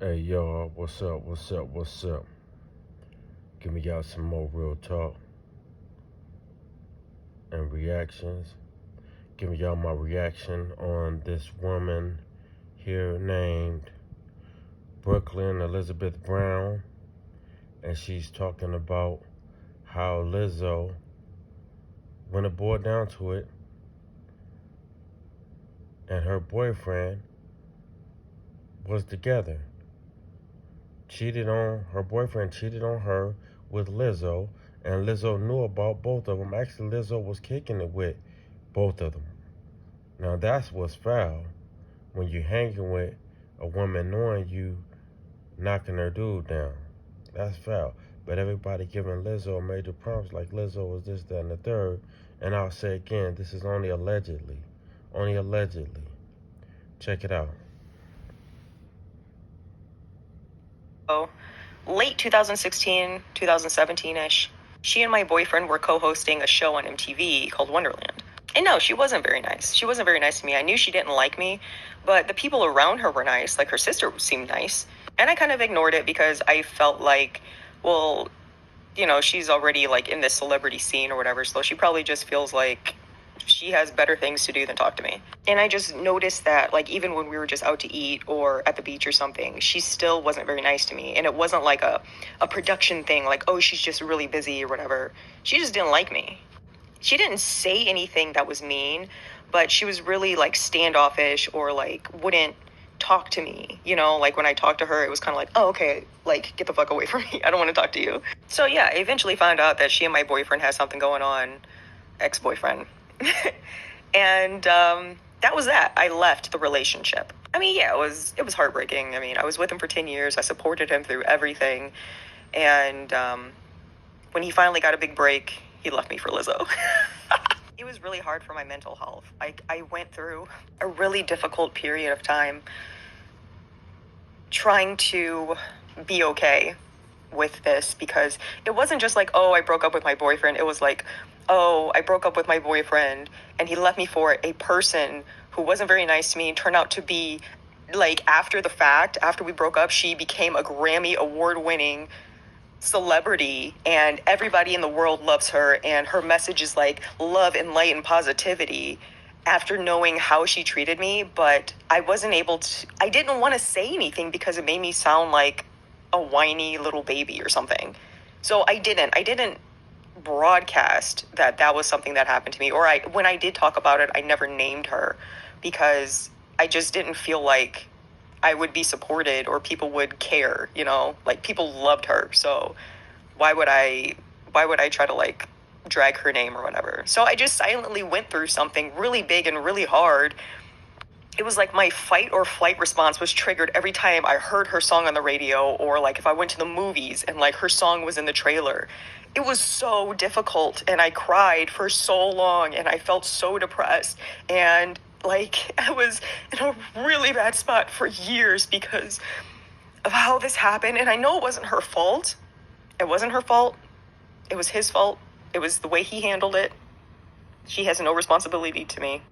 Hey y'all, what's up, what's up, what's up? Give me y'all some more real talk and reactions. Give me y'all my reaction on this woman here named Brooklyn Elizabeth Brown. And she's talking about how Lizzo, when it boiled down to it, and her boyfriend was together. Her boyfriend cheated on her with Lizzo, and Lizzo knew about both of them. Actually, Lizzo was kicking it with both of them. Now that's what's foul, when you hanging with a woman knowing you knocking her dude down. That's foul. But everybody giving Lizzo major prompts like Lizzo was this, that, and the third. And I'll say again, this is only allegedly. Only allegedly. Check it out. So, late 2016, 2017-ish, she and my boyfriend were co-hosting a show on MTV called Wonderland. And no, she wasn't very nice. She wasn't very nice to me. I knew she didn't like me, but the people around her were nice. Like her sister seemed nice. And I kind of ignored it because I felt like, well, she's already like in this celebrity scene or whatever, so she probably just feels like she has better things to do than talk to me. And I just noticed that, like, even when we were just out to eat or at the beach or something, she still wasn't very nice to me. And it wasn't like a production thing, like, oh, she's just really busy or whatever. She just didn't like me. She didn't say anything that was mean, but she was really like standoffish or like wouldn't talk to me. Like when I talked to her, it was kind of like, oh, okay, like get the fuck away from me. I don't want to talk to you. So yeah, I eventually found out that she and my boyfriend had something going on, ex-boyfriend. And that was that. I left the relationship. I mean, yeah, it was heartbreaking. I mean, I was with him for 10 years. I supported him through everything. And when he finally got a big break, he left me for Lizzo. It was really hard for my mental health. I went through a really difficult period of time trying to be okay with this, because it wasn't just like, oh, I broke up with my boyfriend. It was like, oh, I broke up with my boyfriend and he left me for a person who wasn't very nice to me and turned out to be, like, after the fact, after we broke up, she became a Grammy award-winning celebrity and everybody in the world loves her, and her message is like love and light and positivity, after knowing how she treated me. But I didn't want to say anything because it made me sound like a whiny little baby or something. So I didn't broadcast that was something that happened to me, or when I did talk about it, I never named her, because I just didn't feel like I would be supported or people would care, like people loved her. So why would I try to like drag her name or whatever? So I just silently went through something really big and really hard. It was like my fight or flight response was triggered every time I heard her song on the radio, or like if I went to the movies and like her song was in the trailer. It was so difficult, and I cried for so long, and I felt so depressed, and like I was in a really bad spot for years because of how this happened. And I know it wasn't her fault. It wasn't her fault. It was his fault. It was the way he handled it. She has no responsibility to me.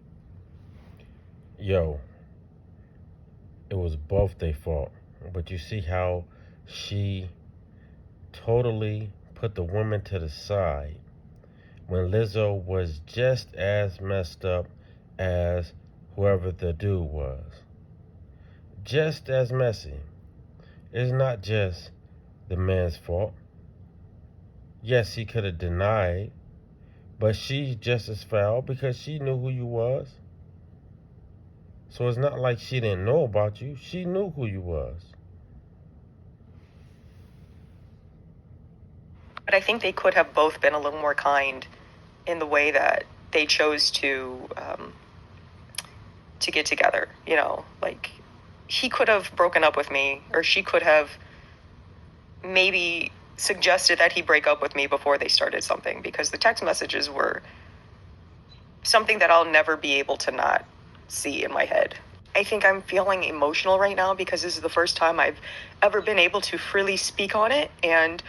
Yo, it was both their fault. But you see how she totally put the woman to the side when Lizzo was just as messed up as whoever the dude was. Just as messy. It's not just the man's fault. Yes, he could have denied, but she's just as foul because she knew who you was. So it's not like she didn't know about you. She knew who you was. But I think they could have both been a little more kind in the way that they chose to get together. Like he could have broken up with me, or she could have maybe suggested that he break up with me before they started something, because the text messages were something that I'll never be able to not see in my head. I think I'm feeling emotional right now because this is the first time I've ever been able to freely speak on it and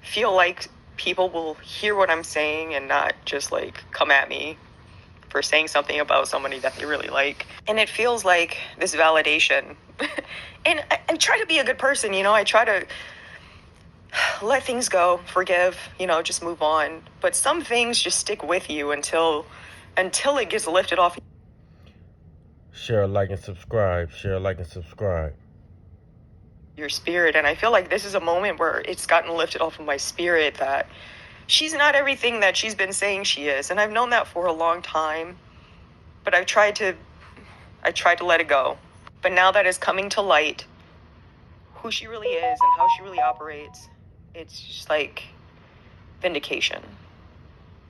feel like people will hear what I'm saying and not just like come at me for saying something about somebody that they really like. And it feels like this validation. And I try to be a good person, you know, I try to let things go, forgive, you know, just move on. But some things just stick with you until it gets lifted off Share, like, and subscribe. Share, like, and subscribe. your spirit. And I feel like this is a moment where it's gotten lifted off of my spirit that she's not everything that she's been saying she is. And I've known that for a long time, but I tried to let it go. But now that it's coming to light, who she really is and how she really operates, it's just like vindication.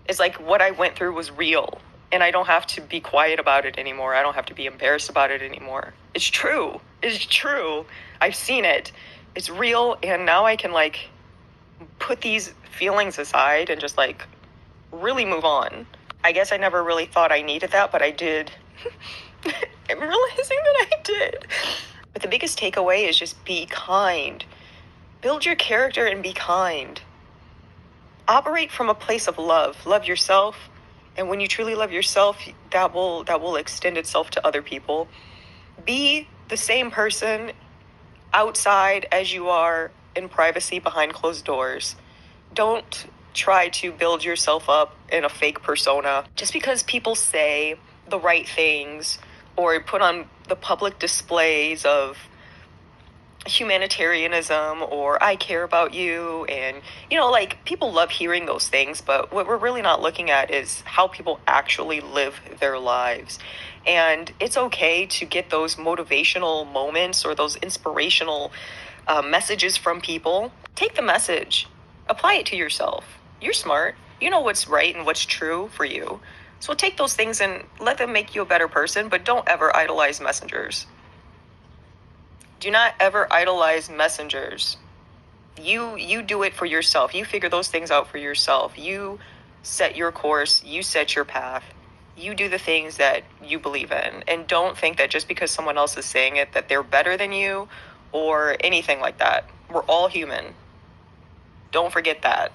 It's like what I went through was real, and I don't have to be quiet about it anymore. I don't have to be embarrassed about it anymore. It's true. It's true. I've seen it. It's real, and now I can like put these feelings aside and just like really move on. I guess I never really thought I needed that, but I did. I'm realizing that I did. But the biggest takeaway is just be kind. Build your character and be kind. Operate from a place of love. Love yourself. And when you truly love yourself, that will extend itself to other people. Be the same person outside as you are in privacy behind closed doors. Don't try to build yourself up in a fake persona. Just because people say the right things or put on the public displays of humanitarianism or I care about you, and you know, like, people love hearing those things, but what we're really not looking at is how people actually live their lives. And it's okay to get those motivational moments or those inspirational messages from people. Take the message, apply it to yourself. You're smart, you know what's right and what's true for you, so take those things and let them make you a better person. But don't ever idolize messengers. Do not ever idolize messengers. You do it for yourself. You figure those things out for yourself. You set your course. You set your path. You do the things that you believe in. And don't think that just because someone else is saying it, that they're better than you or anything like that. We're all human. Don't forget that.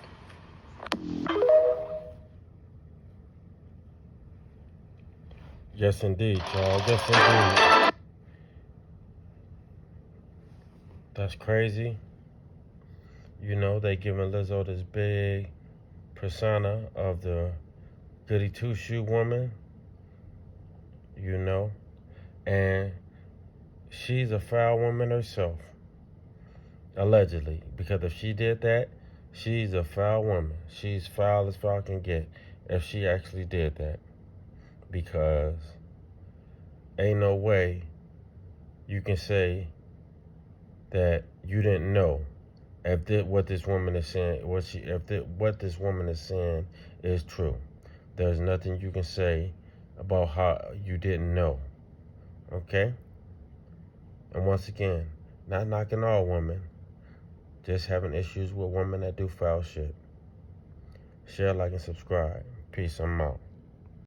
Yes, indeed, y'all. Yes, indeed. That's crazy. You know, they giving Lizzo this big persona of the goody two-shoe woman, you know, and she's a foul woman herself, allegedly, because if she did that, she's a foul woman. She's foul as foul can get if she actually did that, because ain't no way you can say that you didn't know if what this woman is saying, what this woman is saying is true. There's nothing you can say about how you didn't know. Okay? And once again, not knocking all women, just having issues with women that do foul shit. Share, like, and subscribe. Peace. I'm out.